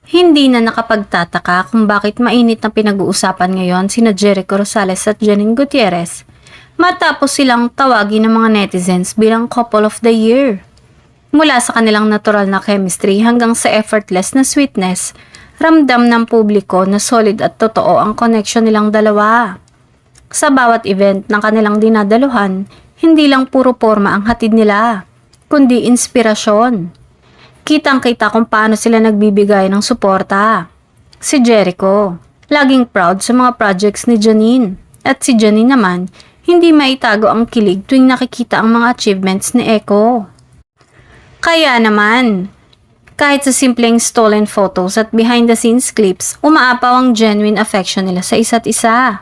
Hindi na nakapagtataka kung bakit mainit na pinag-uusapan ngayon sina Jericho Rosales at Janine Gutierrez matapos silang tawagin ng mga netizens bilang couple of the year. Mula sa kanilang natural na chemistry hanggang sa effortless na sweetness, ramdam ng publiko na solid at totoo ang connection nilang dalawa. Sa bawat event ng kanilang dinadaluhan, hindi lang puro forma ang hatid nila, kundi inspirasyon. Kitang-kita kung paano sila nagbibigay ng suporta. Si Jericho, laging proud sa mga projects ni Janine. At si Janine naman, hindi maitago ang kilig tuwing nakikita ang mga achievements ni Echo. Kaya naman, kahit sa simpleng stolen photos at behind-the-scenes clips, umaapaw ang genuine affection nila sa isa't isa.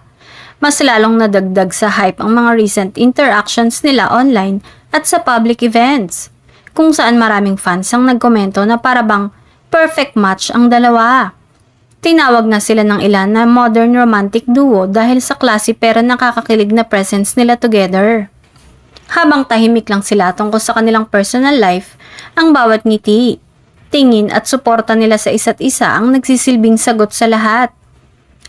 Mas lalong nadagdag sa hype ang mga recent interactions nila online at sa public events, kung saan maraming fans ang nagkomento na para bang perfect match ang dalawa. Tinawag na sila ng ilan na modern romantic duo dahil sa classy pero nakakakilig na presence nila together. Habang tahimik lang sila tungkol sa kanilang personal life, ang bawat ngiti, tingin at suporta nila sa isa't isa ang nagsisilbing sagot sa lahat.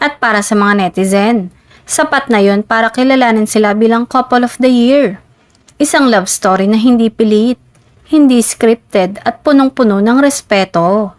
At para sa mga netizen, sapat na yon para kilalanin sila bilang couple of the year. Isang love story na hindi pilit, hindi scripted at punong-puno ng respeto.